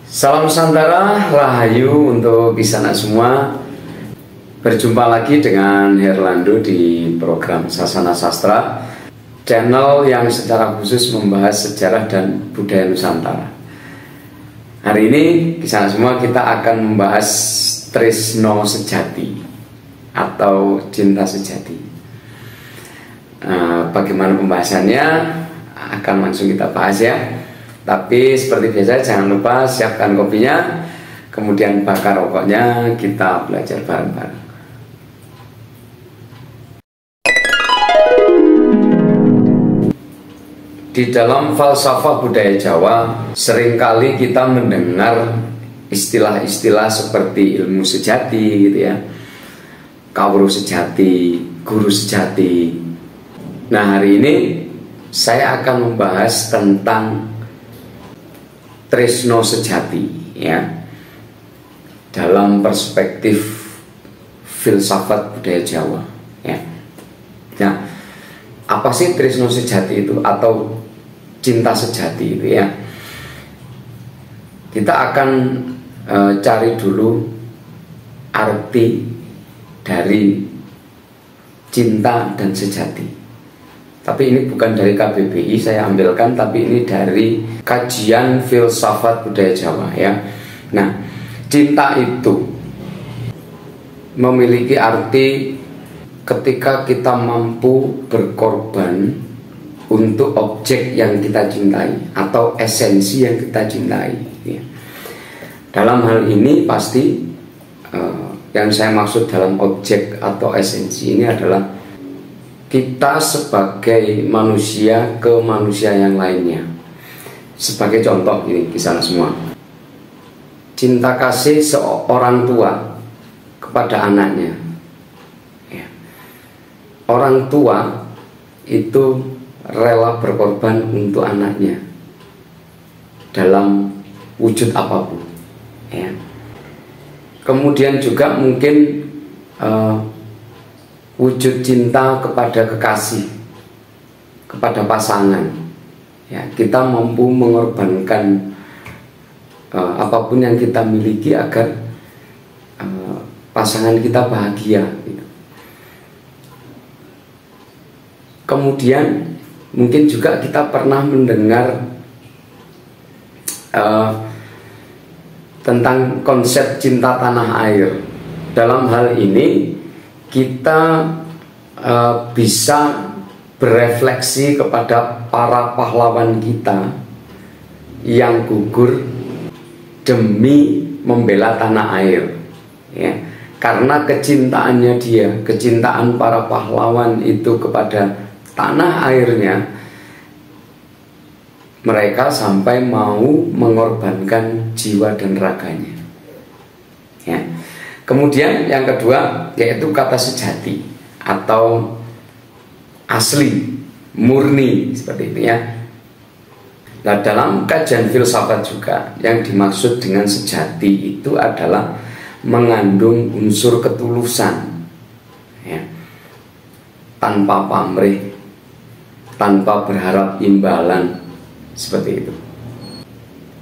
Salam Nusantara, Rahayu untuk kisana semua. Berjumpa lagi dengan Herlando di program Sasana Sastra, channel yang secara khusus membahas sejarah dan budaya Nusantara. Hari ini kisana semua kita akan membahas tresno sejati atau cinta sejati. Bagaimana pembahasannya akan langsung kita bahas ya. Tapi seperti biasa jangan lupa siapkan kopinya, kemudian bakar rokoknya, kita belajar bareng-bareng. Di dalam falsafah budaya Jawa, seringkali kita mendengar istilah-istilah seperti ilmu sejati gitu ya, kawruh sejati, guru sejati. Nah, hari ini saya akan membahas tentang tresno sejati ya, dalam perspektif filsafat budaya Jawa ya. Nah, apa sih tresno sejati itu atau cinta sejati itu ya? Kita akan cari dulu arti dari cinta dan sejati. Tapi ini bukan dari KBBI saya ambilkan, tapi ini dari kajian filsafat budaya Jawa ya. Nah, cinta itu memiliki arti ketika kita mampu berkorban untuk objek yang kita cintai atau esensi yang kita cintai ya. Dalam hal ini pasti yang saya maksud dalam objek atau esensi ini adalah kita sebagai manusia ke manusia yang lainnya. Sebagai contoh ini kisah semua, cinta kasih seorang tua kepada anaknya ya. Orang tua itu rela berkorban untuk anaknya dalam wujud apapun ya. Kemudian juga mungkin wujud cinta kepada kekasih, kepada pasangan ya, kita mampu mengorbankan apapun yang kita miliki agar pasangan kita bahagia gitu. Kemudian mungkin juga kita pernah mendengar tentang konsep cinta tanah air. Dalam hal ini kita bisa berefleksi kepada para pahlawan kita yang gugur demi membela tanah air ya. Karena kecintaannya dia, kecintaan para pahlawan itu kepada tanah airnya, mereka sampai mau mengorbankan jiwa dan raganya ya. Kemudian yang kedua yaitu kata sejati atau asli, murni seperti itu ya. Nah, dalam kajian filsafat juga yang dimaksud dengan sejati itu adalah mengandung unsur ketulusan ya, tanpa pamrih, tanpa berharap imbalan seperti itu,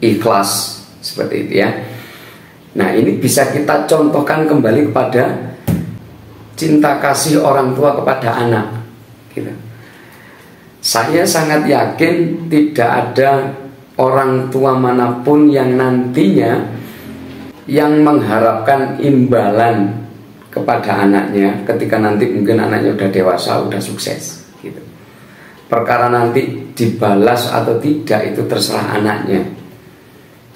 ikhlas seperti itu ya. Nah, ini bisa kita contohkan kembali kepada cinta kasih orang tua kepada anak gitu. Saya sangat yakin tidak ada orang tua manapun yang nantinya yang mengharapkan imbalan kepada anaknya ketika nanti mungkin anaknya udah dewasa, udah sukses gitu. Perkara nanti dibalas atau tidak itu terserah anaknya.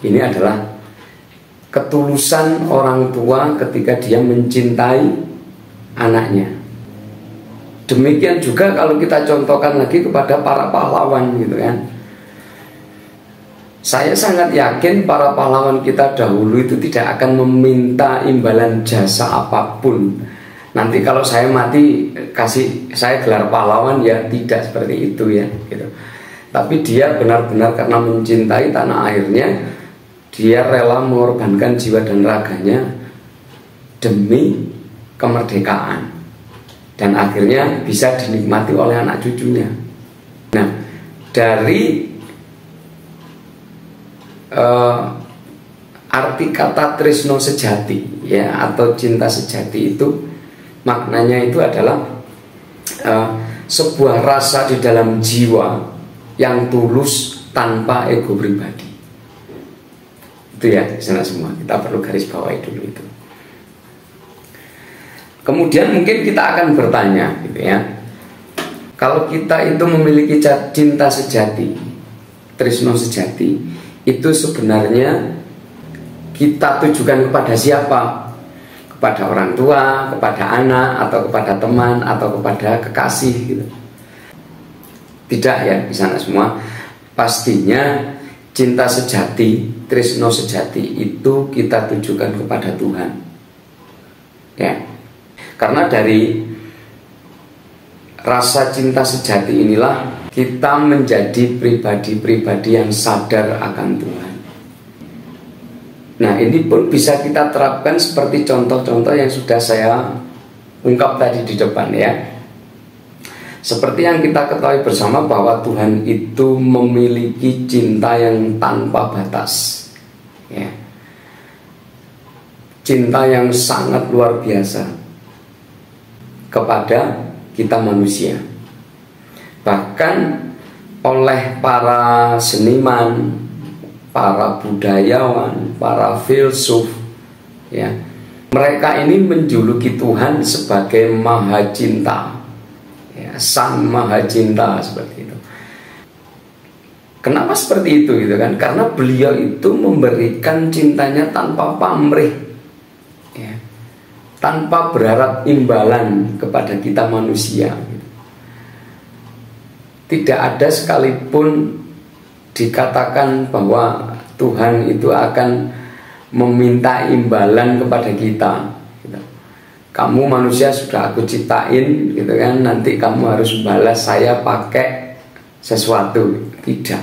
Ini adalah ketulusan orang tua ketika dia mencintai anaknya. Demikian juga kalau kita contohkan lagi kepada para pahlawan gitu kan. Saya sangat yakin para pahlawan kita dahulu itu tidak akan meminta imbalan jasa apapun. Nanti kalau saya mati kasih saya gelar pahlawan ya, tidak seperti itu ya gitu. Tapi dia benar-benar karena mencintai tanah airnya, dia rela mengorbankan jiwa dan raganya demi kemerdekaan, dan akhirnya bisa dinikmati oleh anak cucunya. Nah, dari arti kata tresno sejati ya, atau cinta sejati itu maknanya itu adalah sebuah rasa di dalam jiwa yang tulus tanpa ego pribadi. Itu ya, sana semua kita perlu garis bawahi dulu itu. Kemudian mungkin kita akan bertanya gitu ya, kalau kita itu memiliki cinta sejati, tresno sejati, itu sebenarnya kita tujukan kepada siapa? Kepada orang tua, kepada anak, atau kepada teman, atau kepada kekasih gitu. Tidak ya, di sana semua. Pastinya cinta sejati, tresno sejati itu kita tujukan kepada Tuhan. Ya. Karena dari rasa cinta sejati inilah kita menjadi pribadi-pribadi yang sadar akan Tuhan. Nah, ini pun bisa kita terapkan seperti contoh-contoh yang sudah saya ungkap tadi di depan ya. Seperti yang kita ketahui bersama bahwa Tuhan itu memiliki cinta yang tanpa batas ya. Cinta yang sangat luar biasa kepada kita manusia. Bahkan oleh para seniman, para budayawan, para filsuf ya, mereka ini menjuluki Tuhan sebagai Maha Cinta ya, Sang Maha Cinta, seperti itu. Kenapa seperti itu gitu kan? Karena beliau itu memberikan cintanya tanpa pamrih ya, tanpa berharap imbalan kepada kita manusia gitu. Tidak ada sekalipun dikatakan bahwa Tuhan itu akan meminta imbalan kepada kita gitu. Kamu manusia sudah aku ciptain gitu kan, nanti kamu harus balas saya pakai sesuatu. Tidak.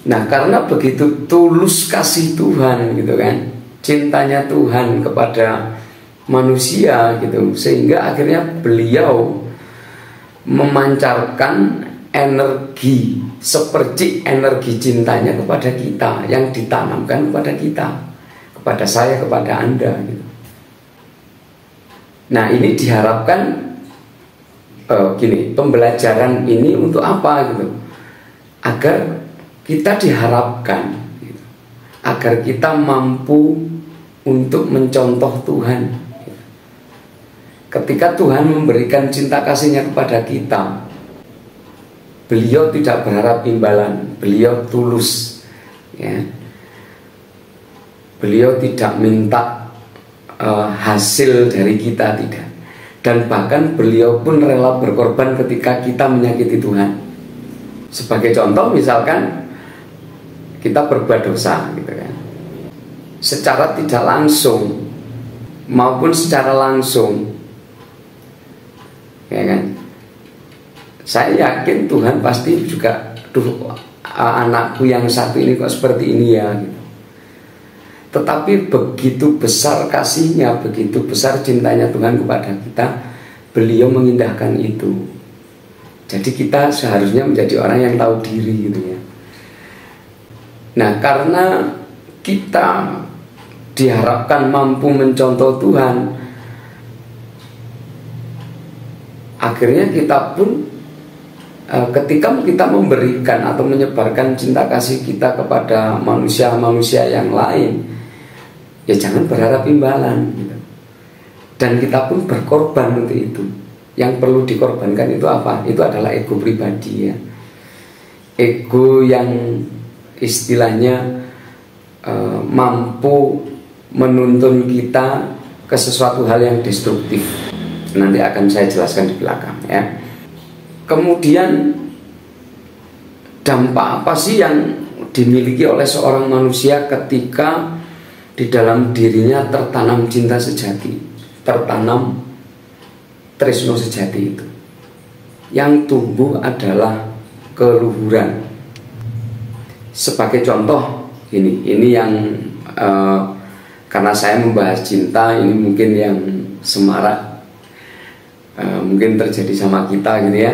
Nah, karena begitu tulus kasih Tuhan gitu kan, cintanya Tuhan kepada manusia gitu, sehingga akhirnya beliau memancarkan energi, seperti energi cintanya kepada kita yang ditanamkan kepada kita, kepada saya, kepada Anda gitu. Nah, ini diharapkan gini, pembelajaran ini untuk apa gitu? Agar kita diharapkan gitu, agar kita mampu untuk mencontoh Tuhan gitu. Ketika Tuhan memberikan cinta kasihnya kepada kita, beliau tidak berharap imbalan, beliau tulus ya. Beliau tidak minta hasil dari kita, tidak. Dan bahkan beliau pun rela berkorban ketika kita menyakiti Tuhan. Sebagai contoh, misalkan kita berbuat dosa gitu kan, secara tidak langsung maupun secara langsung ya kan, saya yakin Tuhan pasti juga, anakku yang satu ini kok seperti ini ya gitu. Tetapi begitu besar kasihnya, begitu besar cintanya Tuhan kepada kita, beliau mengindahkan itu. Jadi kita seharusnya menjadi orang yang tahu diri gitu ya. Nah, karena kita diharapkan mampu mencontoh Tuhan, akhirnya kita pun ketika kita memberikan atau menyebarkan cinta kasih kita kepada manusia-manusia yang lain, ya jangan berharap imbalan gitu. Dan kita pun berkorban untuk itu. Yang perlu dikorbankan itu apa? Itu adalah ego pribadi ya. Ego yang istilahnya mampu menuntun kita ke sesuatu hal yang destruktif. Nanti akan saya jelaskan di belakang ya. Kemudian dampak apa sih yang dimiliki oleh seorang manusia ketika di dalam dirinya tertanam cinta sejati, tertanam tresno sejati itu? Yang tumbuh adalah keluhuran. Sebagai contoh ini yang karena saya membahas cinta, ini mungkin yang semarak mungkin terjadi sama kita gitu ya.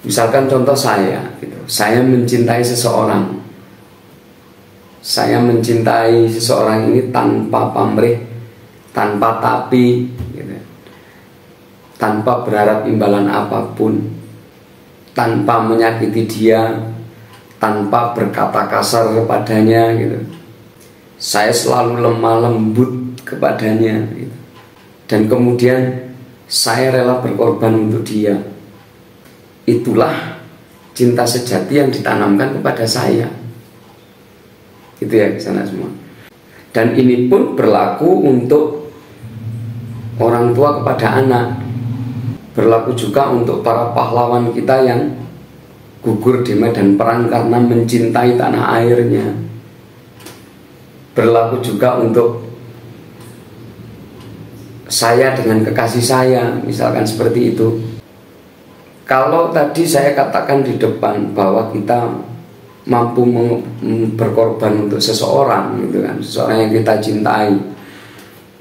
Misalkan contoh saya gitu, saya mencintai seseorang, saya mencintai seseorang ini tanpa pamrih, tanpa tapi, gitu. Tanpa berharap imbalan apapun, tanpa menyakiti dia, tanpa berkata kasar kepadanya, gitu. Saya selalu lemah lembut kepadanya, gitu. Dan kemudian saya rela berkorban untuk dia. Itulah cinta sejati yang ditanamkan kepada saya. Gitu ya, kesana semua. Dan ini pun berlaku untuk orang tua kepada anak, berlaku juga untuk para pahlawan kita yang gugur di medan perang karena mencintai tanah airnya, berlaku juga untuk saya dengan kekasih saya, misalkan seperti itu. Kalau tadi saya katakan di depan bahwa kita mampu berkorban untuk seseorang, gitu kan, seseorang yang kita cintai,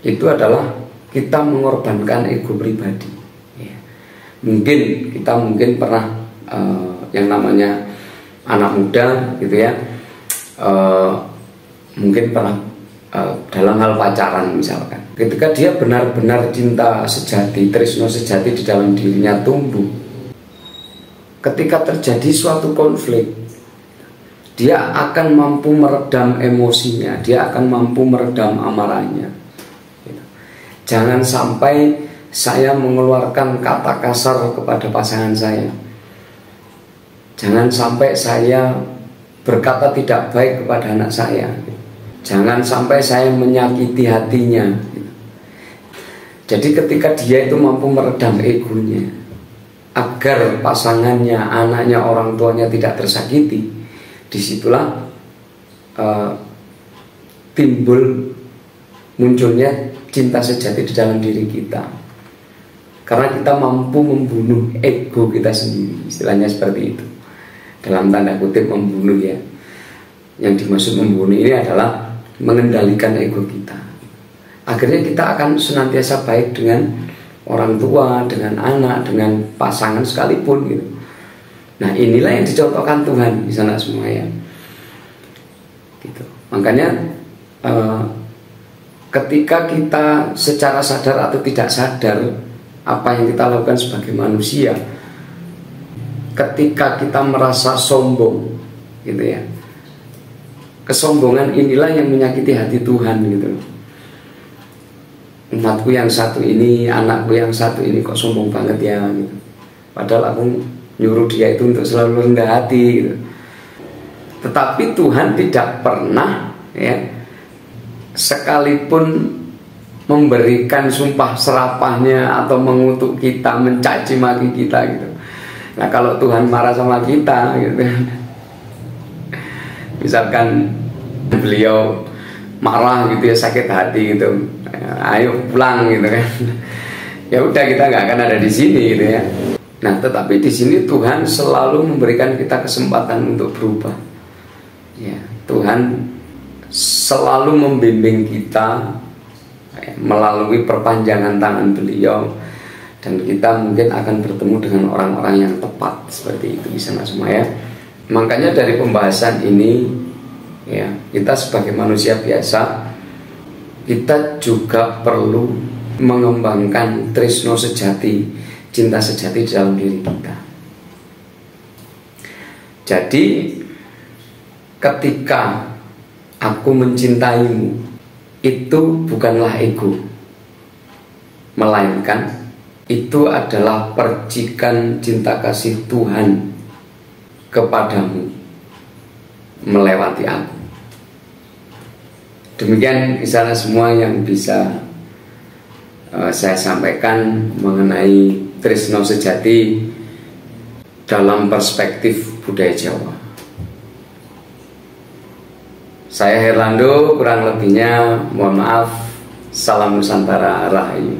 itu adalah kita mengorbankan ego pribadi. Ya. Mungkin kita pernah yang namanya anak muda, gitu ya, mungkin pernah dalam hal pacaran misalkan, ketika dia benar-benar cinta sejati, tresno sejati di dalam dirinya tumbuh, ketika terjadi suatu konflik, dia akan mampu meredam emosinya, dia akan mampu meredam amarahnya. Jangan sampai saya mengeluarkan kata kasar kepada pasangan saya. Jangan sampai saya berkata tidak baik kepada anak saya. Jangan sampai saya menyakiti hatinya. Jadi ketika dia itu mampu meredam egonya, agar pasangannya, anaknya, orang tuanya tidak tersakiti, disitulah munculnya cinta sejati di dalam diri kita. Karena kita mampu membunuh ego kita sendiri, istilahnya seperti itu. Dalam tanda kutip membunuh ya. Yang dimaksud membunuh ini adalah mengendalikan ego kita. Akhirnya kita akan senantiasa baik dengan orang tua, dengan anak, dengan pasangan sekalipun gitu. Nah, inilah yang dicontohkan Tuhan di sana semua ya. Gitu. Makanya ketika kita secara sadar atau tidak sadar apa yang kita lakukan sebagai manusia, ketika kita merasa sombong, gitu ya, kesombongan inilah yang menyakiti hati Tuhan gitu. Umatku yang satu ini, anakku yang satu ini kok sombong banget ya gitu. Padahal aku nyuruh dia itu untuk selalu rendah hati gitu. Tetapi Tuhan tidak pernah ya sekalipun memberikan sumpah serapahnya atau mengutuk kita, mencaci maki kita gitu. Nah, kalau Tuhan marah sama kita gitu, misalkan beliau marah gitu ya, sakit hati gitu, ayo pulang gitu kan, ya udah kita nggak akan ada di sini gitu ya. Nah, tetapi di sini Tuhan selalu memberikan kita kesempatan untuk berubah. Ya, Tuhan selalu membimbing kita ya, melalui perpanjangan tangan beliau, dan kita mungkin akan bertemu dengan orang-orang yang tepat seperti itu di sana semua ya. Makanya dari pembahasan ini ya, kita sebagai manusia biasa, kita juga perlu mengembangkan tresno sejati, cinta sejati di dalam diri kita. Jadi ketika aku mencintaimu, itu bukanlah ego, melainkan itu adalah percikan cinta kasih Tuhan kepadamu melewati aku. Demikian kisah semua yang bisa saya sampaikan mengenai tresno sejati dalam perspektif budaya Jawa. Saya Herlando, kurang lebihnya mohon maaf. Salam Nusantara Rahayu.